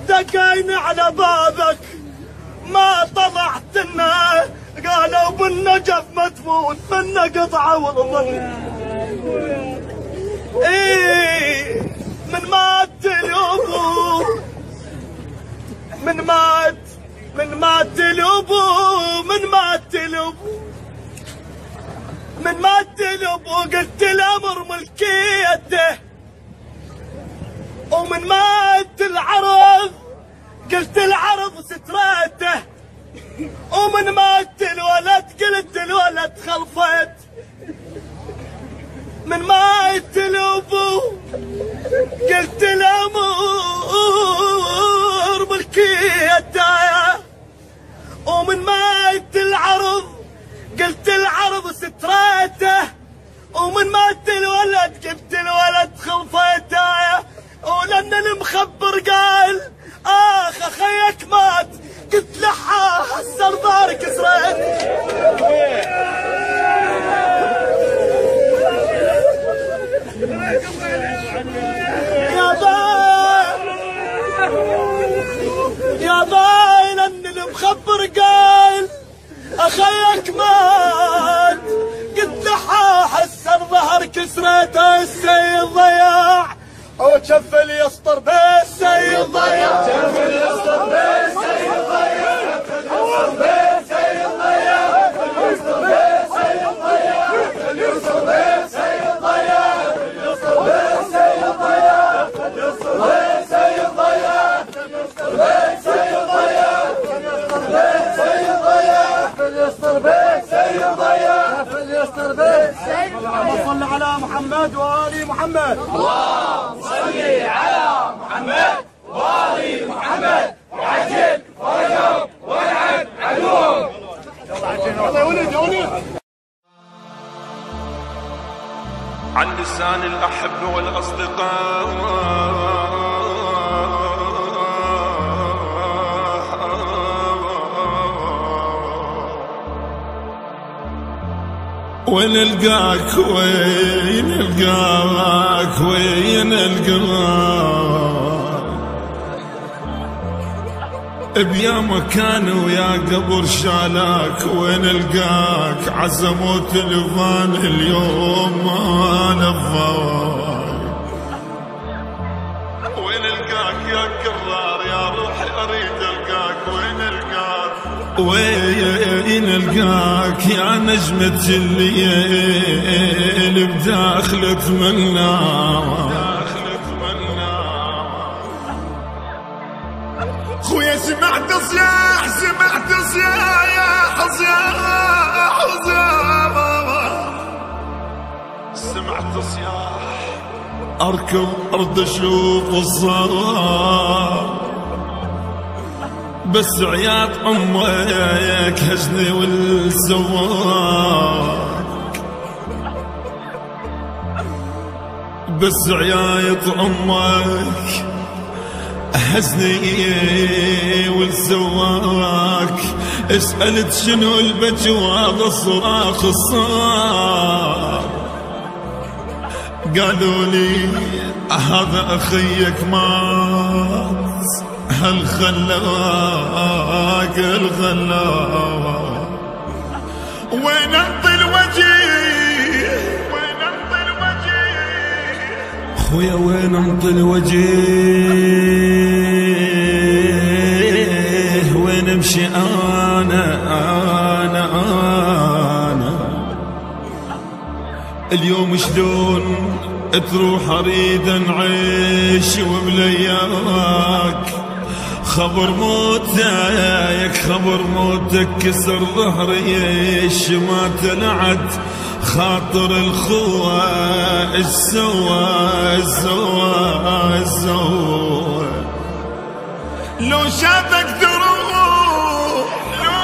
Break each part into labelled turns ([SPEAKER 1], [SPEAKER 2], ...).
[SPEAKER 1] دقينا على بابك ما طلعت لنا، قالوا بالنجف ما تفوت منا قطعة والظل. ايه من مات الابو، من مات الابو، من مات الابو قلت الامر ملكيته، ومن مات العرض قلت العرض ستراته، ومن مات الولد قلت الولد خلفت. من مات الابو قلت الامر ملكيته، ومن مات العرض قلت العرض ستراته، ومن مات الولد قلت الولد خلفته. ولان المخبر قال اخ اخيك مات، قلت لحى السردار كسرت. يا باين ان المخبر قال اخيك مات، قلت لحى السردار كسرت. السيد ضياع وشف اليسطر بالسيد ضياع، شف اليسطر بالسيد ضياع، شف اليسطر بالسيد ضياع، شف اليسطر بالسيد ضياع، شف اليسطر بالسيد ضياع، شف اليسطر بالسيد ضياع، شف اليسطر بالسيد ضياع، شف اليسطر بالسيد ضياع، شف اليسطر بالسيد ضياع، شف اليسطر بالسيد ضياع. اللهم صل على محمد وآل محمد. اللهم صل على محمد وآل محمد وعجل فرجهم والعن عدوهم. يلا يا ولد يا ولد.
[SPEAKER 2] عن لسان الأحبة والأصدقاء وين القاك، وين القاك، وين القاك بيا مكان ويا قبر شالاك. وين القاك عزموا تلفان اليوم ما نفاك. وين القاك يا كرار يا روحي اريد القاك. وين القاك، وين القاك يا نجمة الليل بداخلة منا. خويا سمعت صياح، سمعت صياح، صياح صياح، سمعت صياح اركض ارد اشوف الصار، بس عياط امك هجني والسواك، بس عياط امك هزني والسواك. اسألت شنو البكي وهذا الصراخ الصار، قالوا لي هذا اخيك مات هالخلاق الخلاق. وين انطي الوجيه، وين انطي الوجيه، خويا وين انطي الوجيه، وين امشي انا اليوم شلون تروح اريد نعيش وبلياك. خبر موتك، خبر موتك كسر ظهري ما تلعت خاطر الخوة. السوا لو شافك تروح، لو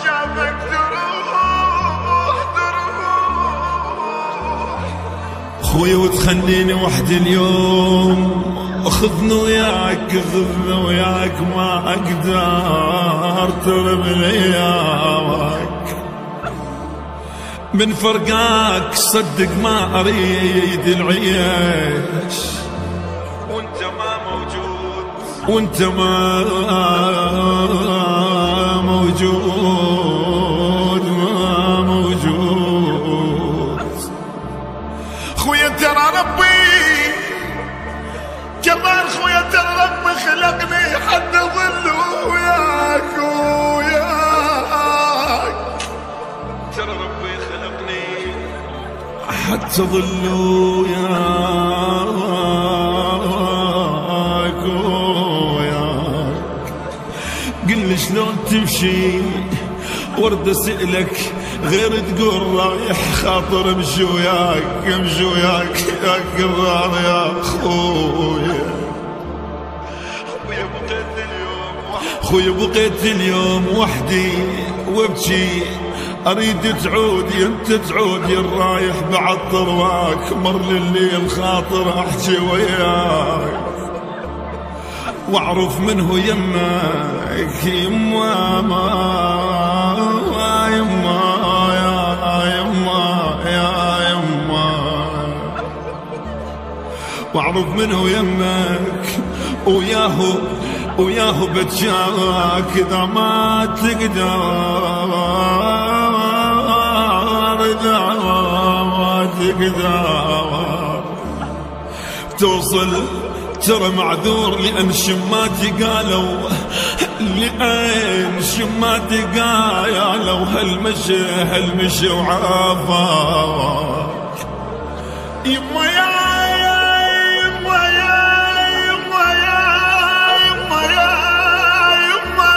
[SPEAKER 2] شافك تروح خويا وتخليني وحدي اليوم. خذني وياك، خذني وياك ما اقدر ترب لياك. من فرقاك صدق ما اريد العيش، وانت ما موجود ما موجود. خويا ترى ربي كمان، خويا ترى ربي خلقني حد ظل وياك وياك. ترى ربي خلقني حتى ظل وياك وياك. قل لي شلون تمشي ورد اسألك غير تقول رايح خاطر امشي وياك امشي وياك يا كرار يا خويا. خويا بقيت اليوم وحدي وابكي، اريد تعود يا انت تعود يا الرايح بعد طرواك. مر الليل خاطر احكي وياك واعرف منه يمك يما ما يما يا يما يا يما، واعرف منه يمك وياه بتشاك. اذا ما تقدر اذا ما تقدر توصل ترى معذور، لأن شماتي قالوا لأن شماتي قالوا هالمشي وعافا. يما يا يما يا يما يا يما يا يما،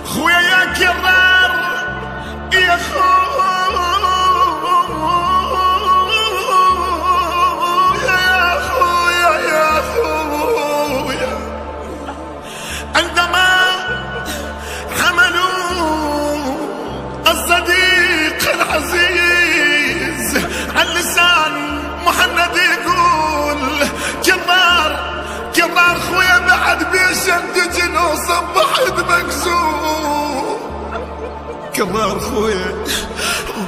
[SPEAKER 2] خويا يا كرار يا اللسان محمد يقول كرار خويا بعد بيشدجن وصبحت مكسور. كرار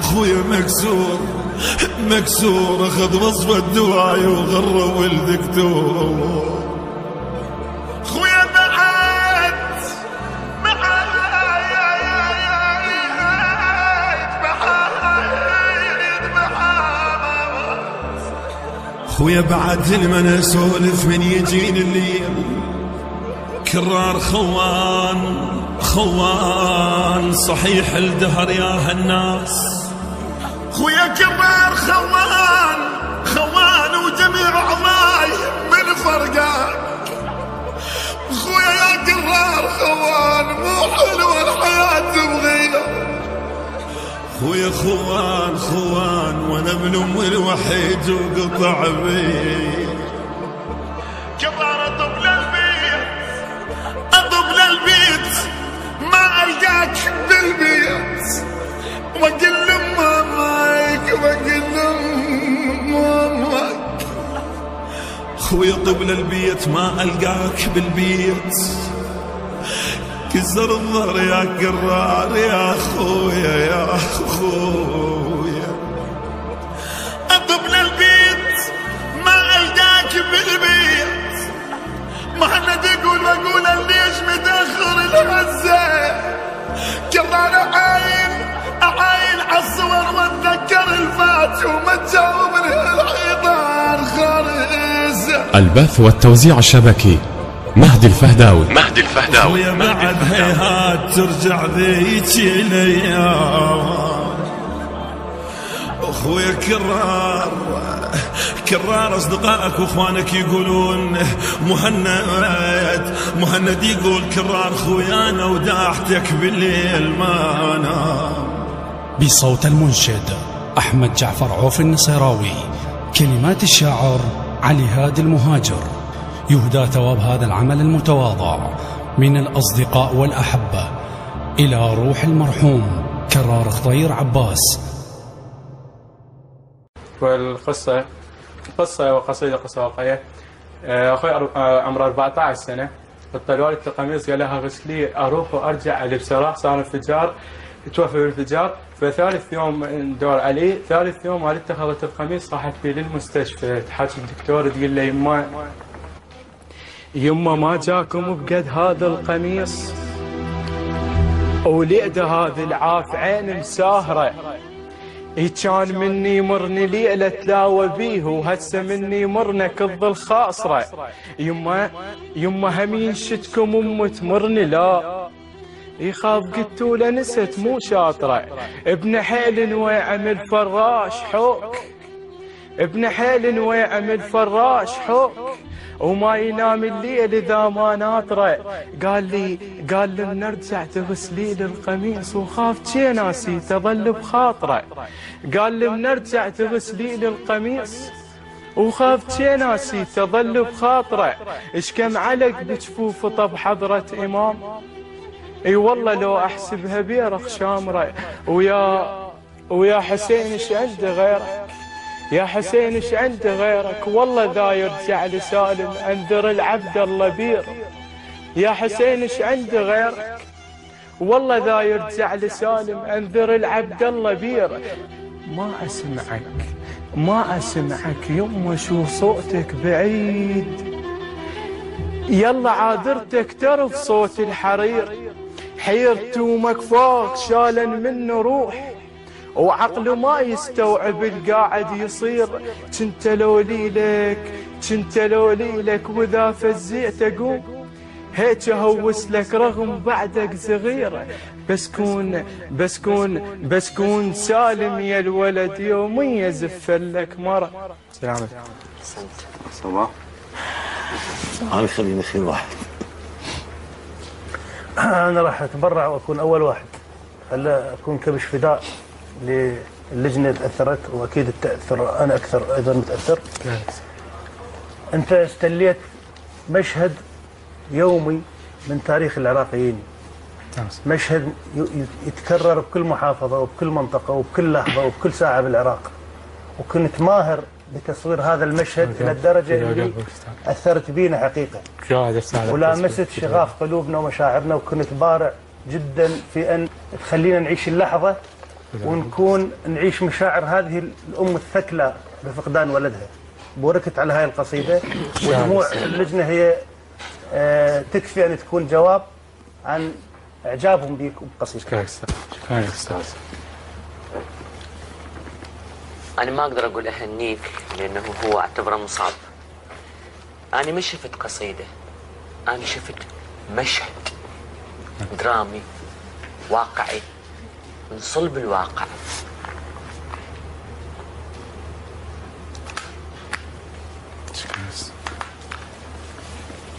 [SPEAKER 2] خويا مكسور اخذ وصفة دواي وغرب الدكتور. خويا خويا بعد لمن اسولف من يجيني الليل. كرار خوان صحيح الدهر يا هالناس. خويا كرار خوان وجميع عضاي من فرقان. خويا يا كرار خوان مو حلوة الحياة بغيره. خويا خوان وانا ابن ام الوحيد وقطع بي. كرار اطب للبيت ما القاك بالبيت، واقول لمامك خويا طب للبيت ما القاك بالبيت. كسر الظهر يا كرار يا خويا اطب للبيت ما القاك بالبيت. محمد يقول واقول ليش متاخر الهزه. كرار اعاين عالصور واتذكر الفات وما تجاوبني الحيطان خارزه.
[SPEAKER 3] البث والتوزيع الشبكي مهدي الفهداوي.
[SPEAKER 2] خويا بعد هيهات ترجع ذيك الايام. اخويا كرار اصدقائك واخوانك يقولون مهند يقول كرار خويانا وداحتك بالليل ما نام.
[SPEAKER 4] بصوت المنشد أحمد جعفر عوف النصيراوي، كلمات الشاعر علي هادي المهاجر. يهدى ثواب هذا العمل المتواضع من الأصدقاء والأحبة إلى روح المرحوم كرار خضير عباس.
[SPEAKER 5] والقصة وقصيدة قصة واقعية. أخوي عمره 14 سنة، اضطروا لي القميص قال لها غسلي أروح وأرجع ألبس. راح صار انفجار، توفى بالانفجار. فثالث يوم ندور عليه، ثالث يوم والدته اخذت القميص راحت بيه للمستشفى. تحاكي الدكتور تقول له يما ما جاكم بقد هذا القميص، وليده هذا العاف عين مساهرة، كان مني مرني ليلة تلاوى بيه، وهسه مني مرنا كض الخاصرة. يما همين شتكم أم تمرني لا، يخاف قلتوا له نست مو شاطرة. ابن حيل ويعم الفراش حوك، ابن حيل ويعم الفراش حوك، وما ينام الليل إذا ما ناطره. قال لي من ارجع تغسلي لي القميص، وخاف شي ناسي تظل بخاطره. قال لي من ارجع تغسلي لي القميص، وخاف شي ناسي تظل بخاطره. ايش كم علق بجفوف طب حضرة إمام، اي والله لو احسبها بيرخ شامره. ويا حسين ايش عنده غيرك، يا حسين ايش عنده غيرك، والله ذا يرجع لسالم انذر العبد الله بير. يا حسين ايش عنده غيرك، والله ذا يرجع لسالم انذر العبد الله بير. ما اسمعك يما شو صوتك بعيد، يلا عاذرتك ترف صوت الحرير. حيرت ومكفاك شالا منه روح، وعقله ما يستوعب القاعد يصير. كنت لولي لك وذا فزيت اقوم، هيك اهوس لك رغم بعدك صغيره. بس كون سالم يا الولد يوميا زفلك مره. السلام عليكم.
[SPEAKER 6] صباح. انا خليني اخير واحد.
[SPEAKER 7] انا راح اتبرع واكون اول واحد، هلا اكون كبش فداء للجنه اللي تاثرت، واكيد التاثر انا اكثر ايضا متاثر. انت استليت مشهد يومي من تاريخ العراقيين، مشهد يتكرر بكل محافظه وبكل منطقه وبكل لحظه وبكل ساعه بالعراق، وكنت ماهر بتصوير هذا المشهد الى الدرجه اللي اثرت بينا حقيقه، ولامست شغاف قلوبنا ومشاعرنا، وكنت بارع جدا في ان تخلينا نعيش اللحظه ونكون نعيش مشاعر هذه الام الثكلى بفقدان ولدها. بوركت على هاي القصيده، ودموع اللجنه هي تكفي ان تكون جواب عن اعجابهم بك وبقصيدتك.
[SPEAKER 5] شكرا يا استاذ.
[SPEAKER 8] أنا ما أقدر أقول أهنيك لأنه هو أعتبره مصاب. أنا ما شفت قصيدة، أنا شفت مشهد درامي واقعي من صلب الواقع.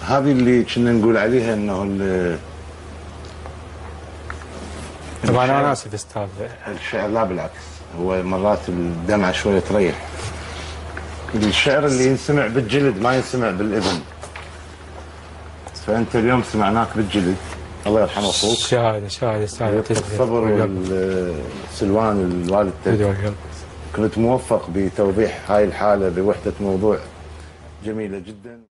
[SPEAKER 6] هذه اللي كنا نقول عليها انه
[SPEAKER 5] طبعا انا اسف استاذ.
[SPEAKER 6] الشعر لا بالعكس، هو مرات الدمعه شويه تريح. الشعر اللي ينسمع بالجلد ما ينسمع بالاذن. فانت اليوم سمعناك بالجلد، الله يرحمه اخوك.
[SPEAKER 5] شاهد استاذ.
[SPEAKER 6] الصبر والسلوان الوالد. كنت موفق بتوضيح هاي الحاله بوحده موضوع جميله جدا.